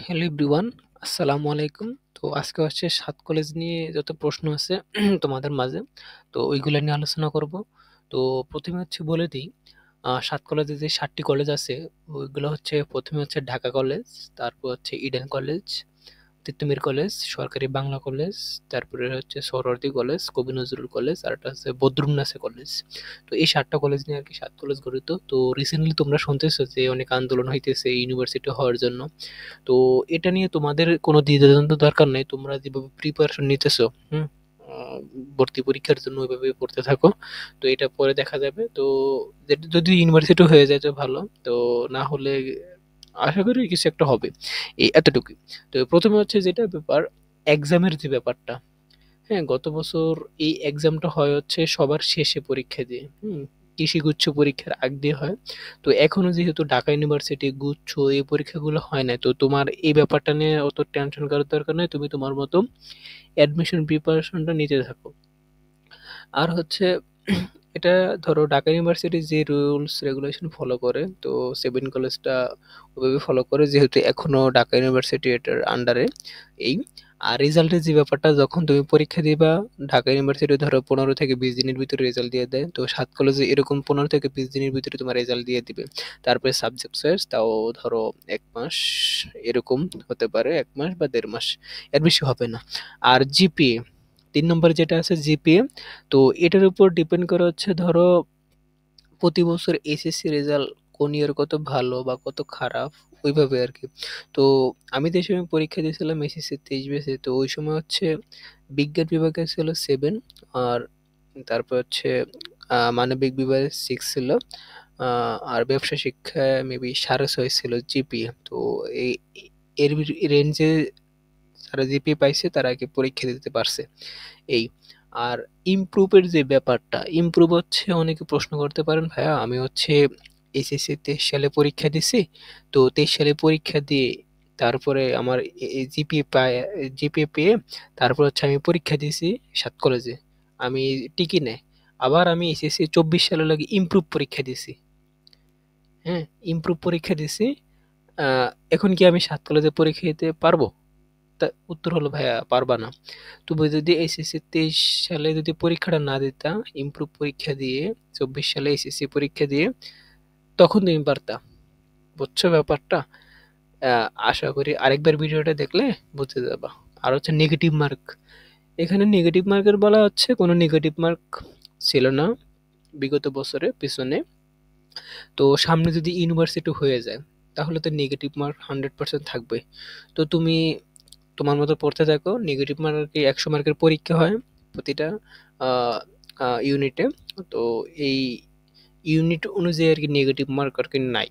Hello everyone, আসসালামু আলাইকুম। তো আজকে হচ্ছে ৭ কলেজ নিয়ে যত প্রশ্ন আছে তোমাদের মাঝে, তো ওইগুলা নিয়ে আলোচনা করব। তো ১ম এ হচ্ছে বলে দেই, ৭ কলেজে যে ৭ টি কলেজ আছে, ওইগুলো হচ্ছে ১ম এ হচ্ছে ঢাকা কলেজ, তারপর হচ্ছে ইডেন কলেজ, তিতুমির কলেজ, সরকারি বাংলা কলেজ, তারপরে হচ্ছে সোহরাওয়ার্দী কলেজ, কবি নজরুল কলেজ, আর একটা হচ্ছে বদরুন্নাসা কলেজ। তো এই ৭ টা কলেজ নিয়ে আরকি ৭ কলেজ গঠিত। তো রিসেন্টলি তোমরা শুনতেছো যে অনেক আন্দোলন হইতেছে ইউনিভার্সিটি হওয়ার জন্য। তো এটা নিয়ে তোমাদের কোনো দ্বিধাদ্বন্দ্ব দরকার নেই। তোমরা যেভাবে প্রিপারেশন নিতেছো, হুম? আ ভর্তি পরীক্ষার জন্য ওইভাবেই পড়তে থাকো। তো এটা পরে দেখা যাবে। তো যদি ইউনিভার্সিটি হয়ে যায় তো ভালো। তো না হলে আশা করি কিছু একটা হবে। এই এতটুকুই। তো ১ম এ হচ্ছে যেটা ব্যাপার, এক্সামের যে ব্যাপারটা, হ্যাঁ? গত বছর এই এক্সামটা হয় হচ্ছে সবার শেষে পরীক্ষা দিয়ে, হুম? কৃষিগুচ্ছ পরীক্ষার আগ দিয়ে হয়। তো এখনো যেহেতু ঢাকা ইউনিভার্সিটি গুচ্ছ এই পরীক্ষাগুলো হয় নাই, তো তোমার এই ব্যাপারটা নিয়ে অত টেনশন করার দরকার নাই। তুমি তোমার মতো অ্যাডমিশন প্রিপারেশনটা নিতে থাকো। আর হচ্ছে এটা ধরো ঢাকা ইউনিভার্সিটি যে রুলস রেগুলেশন ফলো করে, তো 7 কলেজটা ওইভাবে ফলো করে, যেহেতু এখনো ঢাকা ইউনিভার্সিটি এটার আন্ডারে। এই আর রেজাল্টের যে ব্যাপারটা, যখন তুমি পরীক্ষা দিবা, ঢাকা ইউনিভার্সিটি ধরো 15 থেকে 20 দিনের ভিতরে রেজাল্ট দিয়ে দেয়। তো ৭ কলেজে এরকম 15 থেকে 20 দিনের ভিতরে তোমার রেজাল্ট দিয়ে দিবে। তারপরে সাবজেক্ট চয়েস, তাও ধরো ১ মাস এরকম হতে পারে, ১ মাস বা ১.৫ মাস, এর বেশি হবে না। আর জিপিএ, ৩ নম্বরে যেটা আছে জিপিএ, তো এটার উপর ডিপেন্ড করে হচ্ছে ধরো প্রতি বছর এসএসসি রেজাল্ট কোন ইয়ার কত ভালো বা কত খারাপ, ওইভাবে আরকি। তো আমি যে সময় পরীক্ষা দিয়েছিলাম এসএসসি ২৩ ব্যাচে, তো ওই সময় হচ্ছে বিজ্ঞান বিভাগে ছিল ৭, আর তারপর হচ্ছে মানবিক বিভাগে ৬ ছিল। আর ব্যবসা শিক্ষায় মেবি ৬.৫ ছিল জিপিএ। তো এই এর রেঞ্জে যারা জিপিএ পাইছে তারা আরকি পরীক্ষা দিতে পারছে। এই। আর ইমপ্রুভ এর যে ব্যাপারটা, ইমপ্রুভ হচ্ছে অনেকে প্রশ্ন করতে পারেন, ভাইয়া আমি হচ্ছে এইচএসসি ২৩ সালে পরীক্ষা দিছি। তো ২৩ সালে পরীক্ষা দিয়ে তারপরে আমার জিপিএ পেয়ে তারপর হচ্ছে আমি পরীক্ষা দিছি ৭ কলেজে। আমি টিকি নাই। আবার আমি এইচএসসি ২৪ সালে লাগি ইমপ্রুভ পরীক্ষা দিছি। হ্যাঁ? ইমপ্রুভ পরীক্ষা দিছি। আ এখন কি আমি ৭ কলেজে পরীক্ষা দিতে পারবো? তা উত্তর হলো, ভাইয়া পারবা না। তুমি যদি এইচএসসি ২৩ সালে যদি পরীক্ষাটা না দিতা, ইমপ্রুভ পরীক্ষা দিয়ে ২৪ সালে এইচএসসি পরীক্ষা দিয়ে, তখন তুমি পারতা। বুঝছো ব্যাপারটা? আ আশা করি আরেকবার ভিডিওটা দেখলে বুঝে যাবা। আর হচ্ছে নেগেটিভ মার্ক। এখানে নেগেটিভ মার্কের বলা হচ্ছে কোনো নেগেটিভ মার্ক ছিল না বিগত বছরে পিছনে। তো সামনে যদি ইউনিভার্সিটি হয়ে যায়, তাহলে তো নেগেটিভ মার্ক 100% থাকবে। তো তুমি তোমার মতো পড়তে থাকো। নেগেটিভ মার্ক আরকি ১০০ মার্কের পরীক্ষা হয় প্রতিটা আ আ ইউনিটে। তো এই ইউনিট অনুযায়ী আরকি নেগেটিভ মার্ক আরকি নাই।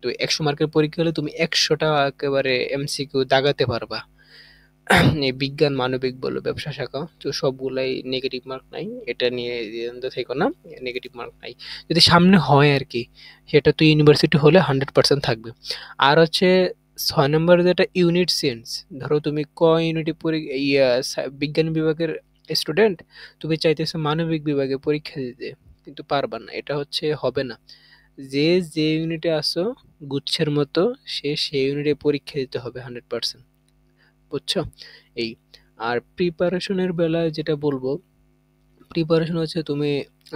তো ১০০ মার্কের পরীক্ষা হলে তুমি ১০০ টা একেবারে এমসিকিউ দাগাতে পারবা। এই বিজ্ঞান, মানবিক বলো, ব্যবসা শাখা, তো সবগুলাই নেগেটিভ মার্ক নাই। এটা নিয়ে দ্বিধাদ্বন্দ্বে থেকো না। নেগেটিভ মার্ক নাই। যদি সামনে হয় আরকি, সেটা তো ইউনিভার্সিটি হলে 100% থাকবে। আর হচ্ছে ৬ নম্বরে যেটা ইউনিট চেঞ্জ। ধরো তুমি ইউনিটে বিজ্ঞান বিভাগের স্টুডেন্ট, তুমি চাইতেছো মানবিক বিভাগে পরীক্ষা দিতে, কিন্তু পারবা না। এটা হচ্ছে হবে না। যে, যে ইউনিটে আছো গুচ্ছের মতো, সে সেই ইউনিটে পরীক্ষা দিতে হবে 100%। বুঝছো? এই। আর প্রিপারেশনের বেলায় যেটা বলবো, প্রিপারেশন হচ্ছে তুমি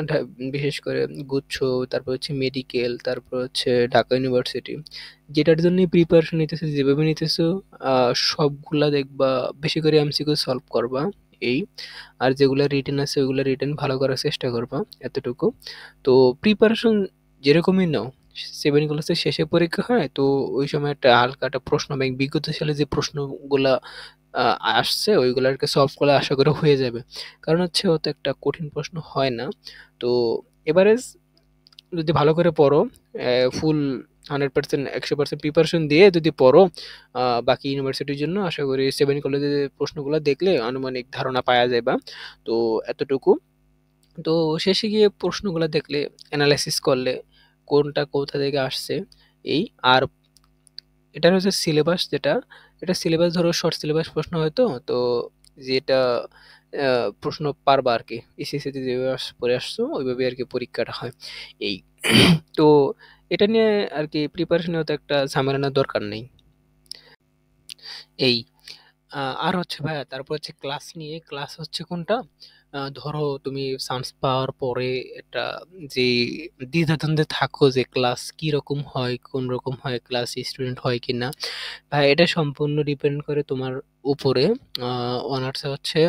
ঢা বিশেষ করে গুচ্ছ, তারপর হচ্ছে মেডিকেল, তারপর হচ্ছে ঢাকা ইউনিভার্সিটি। যেটার জন্যই প্রিপারেশন নিতেছো, যেভাবে নিতেছো, আ সবগুলা দেখবা বেশি করে এমসিকিউ সলভ করবা। এই। আর যেগুলা রিটেন আছে ওইগুলা রিটেন ভালো করার চেষ্টা করবা। এতটুকু। তো প্রিপারেশন যেরকমই নাও, 7 ক্লাসের শেষে পরীক্ষা হয়, তো ওই সময় একটা হালকা একটা প্রশ্ন ব্যাংক বিগত সালে যে প্রশ্নগুলা আ আসছে ওইগুলাকে সলভ করলে আশা করি হয়ে যাবে। কারণ হচ্ছে অত একটা কঠিন প্রশ্ন হয় না। তো এভারেজ যদি ভালো করে পড়ো, ফুল 100% ১০০% প্রিপারেশন দিয়ে যদি পড়ো, বাকি ইউনিভার্সিটির জন্য আশা করি 7 কলেজের প্রশ্নগুলা দেখলে আনুমানিক ধারণা পাওয়া যাইবা। তো এতটুকু। তো শেষে গিয়ে প্রশ্নগুলা দেখলে, এনালাইসিস করলে কোনটা কোথা থেকে আসছে, এই। আর এটার হচ্ছে সিলেবাস যেটা, এটা সিলেবাস ধরো শর্ট সিলেবাস প্রশ্ন হয়তো, তো যেটা প্রশ্ন পারবা আরকি। এসএসসিতে যেভাবে পড়ে আসছো ওইভাবে আরকি পরীক্ষাটা হয়। এই। তো এটা নিয়ে আরকি প্রিপারেশন এ অত একটা ঝামেলা নেওয়ার দরকার নেই। এই আর হচ্ছে ভাইয়া তারপর হচ্ছে ক্লাস নিয়ে, ক্লাস হচ্ছে কোনটা? ধরো তুমি চান্স পাওয়ার পরে একটা যে দ্বিধাদ্বন্দ্বে থাকো যে ক্লাস কি রকম হয়, কোন রকম হয়, ক্লাস স্টুডেন্ট হয় কিনা। ভাই এটা সম্পূর্ণ ডিপেন্ড করে তোমার উপরে। অনার্সে হচ্ছে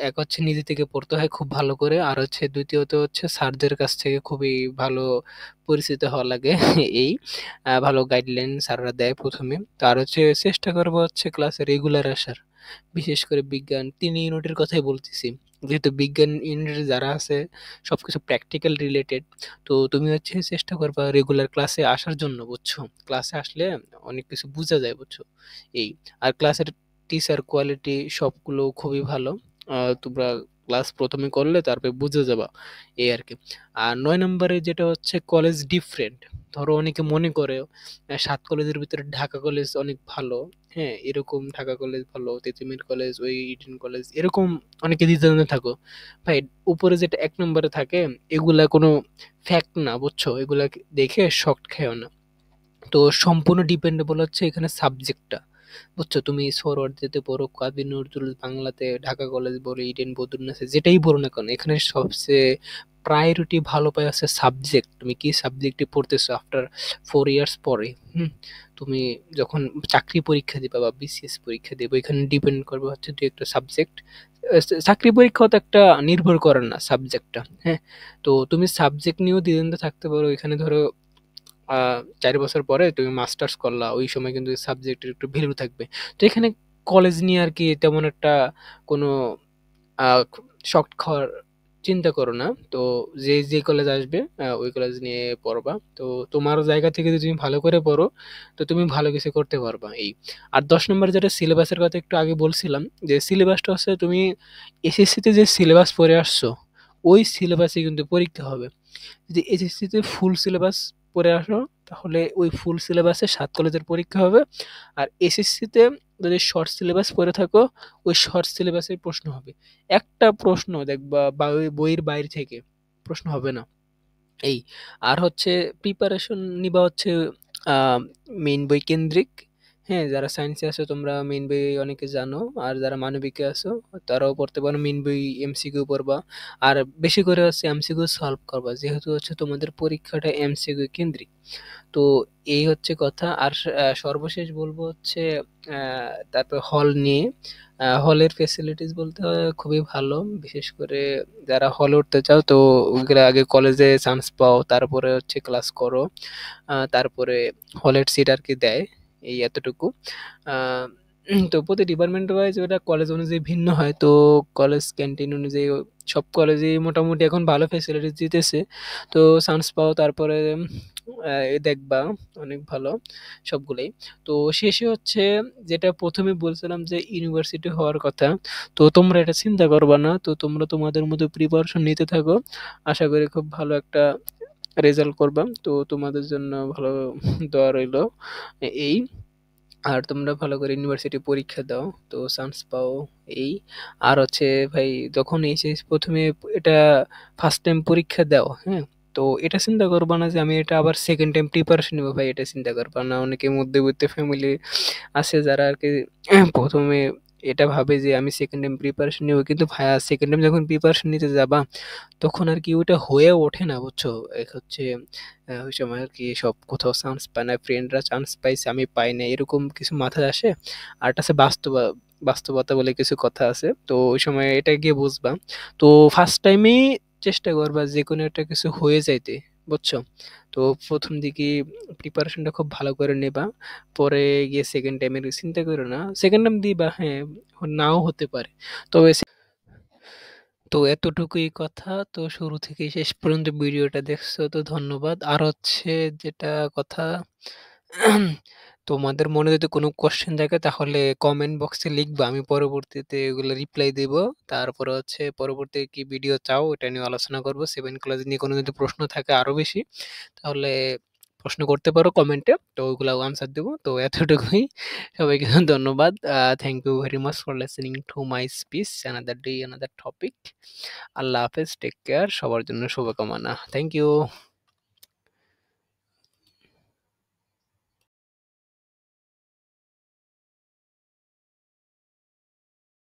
এক হচ্ছে নিজে থেকে পড়তে হয় খুব ভালো করে, আর হচ্ছে দ্বিতীয়ত হচ্ছে স্যারদের কাছ থেকে খুবই ভালো পরিচিত হওয়া লাগে। এই ভালো গাইডলাইন স্যাররা দেয় প্রথমে। তো আর হচ্ছে চেষ্টা করবো হচ্ছে ক্লাসে রেগুলার আসার, বিশেষ করে বিজ্ঞান ৩ ইউনিটের কথাই বলতেছি। যেহেতু বিজ্ঞান ইউনিটে যারা আছে সবকিছু প্র্যাকটিক্যাল রিলেটেড। তো তুমি হচ্ছে চেষ্টা করবা রেগুলার ক্লাসে আসার জন্য, বুঝছো? ক্লাসে আসলে অনেক কিছু বুঝা যায়, বুঝছো? এই আর ক্লাসের টিচার কোয়ালিটি সবগুলো খুবই ভালো। তোমরা ক্লাস প্রথমে করলে তারপরে বুঝে যাবা, এই আর কি। আর ৯ নম্বরে যেটা হচ্ছে কলেজ ডিফারেন্ট। ধরো অনেকে মনে করে ৭ কলেজের ভিতরে ঢাকা কলেজ অনেক ভালো। হ্যাঁ, এরকম ঢাকা কলেজ ভালো, তিতুমির কলেজ, ওই ইডেন কলেজ, এরকম অনেকে দ্বিধাদ্বন্দ্বে থাকো। ভাই উপরে যেটা ১ নম্বরে থাকে এগুলা কোনো ফ্যাক্ট না, বুঝছো? এগুলা দেখে শক খেও না। তো সম্পূর্ণ ডিপেন্ডেবল হচ্ছে এখানে সাবজেক্টটা, বুঝছো? তুমি সোহরাওয়ার্দীতে পড়ো, কাজী নজরুল বাংলাতে, ঢাকা কলেজ বলো, ইডেন বদরুন্নাসে, যেটাই পড়ো না কেন, এখানে সবচেয়ে প্রায়োরিটি ভালো পায় আছে সাবজেক্ট। তুমি কি সাবজেক্টে পড়তেছো আফটার 4 ইয়ার্স পরে। হুম, তুমি যখন চাকরি পরীক্ষা দিবা বা বিসিএস পরীক্ষা দিবে, এখানে ডিপেন্ড করবে হচ্ছে দুই একটা সাবজেক্ট। চাকরি পরীক্ষাও তো একটা নির্ভর করে না সাবজেক্টটা। হ্যাঁ, তো তুমি সাবজেক্ট নিয়েও দ্বিধাদ্বন্দ্বে থাকতে পারো। এখানে ধরো ৪ বছর পরে তুমি মাস্টার্স করলা, ওই সময় কিন্তু সাবজেক্টের একটু ভ্যালু থাকবে। তো এখানে কলেজ নিয়ে আর কি তেমন একটা কোনো শক খাওয়ার চিন্তা করো না। তো যে কলেজ আসবে ওই কলেজ নিয়ে পড়বা। তো তোমার জায়গা থেকে যদি তুমি ভালো করে পড়ো, তো তুমি ভালো কিছু করতে পারবা, এই। আর ১০ নম্বরে যেটা সিলেবাসের কথা একটু আগে বলছিলাম, যে সিলেবাসটা হচ্ছে তুমি এসএসসিতে যে সিলেবাস পড়ে আসছো, ওই সিলেবাসে কিন্তু পরীক্ষা হবে। যদি এইচএসসিতে ফুল সিলেবাস পড়ে আসো, তাহলে ওই ফুল সিলেবাসে ৭ কলেজের পরীক্ষা হবে। আর এসএসসিতে যদি শর্ট সিলেবাস পড়ে থাকো, ওই শর্ট সিলেবাসের প্রশ্ন হবে। একটা প্রশ্ন দেখবা বা ওই বইয়ের বাইরে থেকে প্রশ্ন হবে না, এই। আর হচ্ছে প্রিপারেশন নিবা হচ্ছে মেইন বই কেন্দ্রিক। হ্যাঁ, যারা সায়েন্সে আছো তোমরা মেইন বই অনেকে জানো, আর যারা মানবিকে আছো তারাও পড়তে পারো। মেইন বই এমসিকিউ পড়বা, আর বেশি করে হচ্ছে এমসিকিউ সলভ করবা, যেহেতু হচ্ছে তোমাদের পরীক্ষাটা এমসিকিউ কেন্দ্রিক। তো এই হচ্ছে কথা। আর সর্বশেষ বলবো হচ্ছে তারপর হল নিয়ে। হলের ফেসিলিটিস বলতে হয় খুবই ভালো। বিশেষ করে যারা হলে উঠতে চাও, তো ওইগুলা আগে কলেজে চান্স পাও, তারপরে হচ্ছে ক্লাস করো। তারপরে হলের সিট আর কি দেয়, এই এতটুকু। আহ, তো প্রতি ডিপার্টমেন্ট ওয়াইজ ওটা কলেজ অনুযায়ী ভিন্ন হয়। তো কলেজ ক্যান্টিন অনুযায়ী সব কলেজেই মোটামুটি এখন ভালো ফেসিলিটিস দিতেছে। তো চান্স পাও, তারপরে দেখবা অনেক ভালো সবগুলোই। তো শেষে হচ্ছে যেটা প্রথমে বলছিলাম যে ইউনিভার্সিটি হওয়ার কথা, তো তোমরা এটা চিন্তা করবা না। তো তোমরা তোমাদের মতো প্রিপারেশন নিতে থাকো। আশা করি খুব ভালো একটা রেজাল্ট করবা। তো তোমাদের জন্য ভালো দোয়া রইলো, এই। আর তোমরা ভালো করে ইউনিভার্সিটি পরীক্ষা দাও, তো চান্স পাও, এই। আর হচ্ছে ভাই যখন এইচএস প্রথমে এটা ফার্স্ট টাইম পরীক্ষা দাও, হ্যাঁ, তো এটা চিন্তা করবা না যে আমি এটা আবার সেকেন্ড টাইম প্রিপারেশন নেবো, ভাই এটা চিন্তা করবা না। অনেকে মধ্যবিত্ত ফ্যামিলি আছে যারা আর কি প্রথমে এটা ভাবে যে আমি সেকেন্ড টাইম প্রিপারেশন নেবো, কিন্তু ভাইয়া সেকেন্ড টাইম যখন প্রিপারেশন নিতে যাবা তখন আর কি ওইটা হয়ে ওঠে না, বুঝছো? এক হচ্ছে ওই সময় আর কি সব কোথাও চান্স পায় না, ফ্রেন্ডরা চান্স পাইছে আমি পাই না, এরকম কিছু মাথায় আসে। আর একটা আছে বাস্তবতা বলে কিছু কথা আছে, তো ওই সময় এটা গিয়ে বুঝবা। তো ফার্স্ট টাইমেই চেষ্টা করবা যে কোনো একটা কিছু হয়ে যাইতে, বুঝছো? তো প্রথম দিকে প্রিপারেশনটা খুব ভালো করে নেবা, পরে গিয়ে সেকেন্ড টাইমের চিন্তা করো না। সেকেন্ড টাইম দিবা, হ্যাঁ, নাও হতে পারে, তবে তো এতটুকুই কথা। তো শুরু থেকে শেষ পর্যন্ত ভিডিওটা দেখছো, তো ধন্যবাদ। আর হচ্ছে যেটা কথা, তোমাদের মনে যদি কোনো কোশ্চেন থাকে তাহলে কমেন্ট বক্সে লিখবা, আমি পরবর্তীতে এগুলো রিপ্লাই দেব। তারপরে হচ্ছে পরবর্তী কি ভিডিও চাও এটা নিয়ে আলোচনা করব। 7 ক্লাস নিয়ে কোনো যদি প্রশ্ন থাকে আরো বেশি, তাহলে প্রশ্ন করতে পারো কমেন্টে, তো ওইগুলো আনসার দেবো। তো এতটুকুই, সবাইকে ধন্যবাদ। Thank you very much for listening to my speech, another day another topic. আল্লাহ হাফেজ, টেক কেয়ার, সবার জন্য শুভকামনা। Thank you.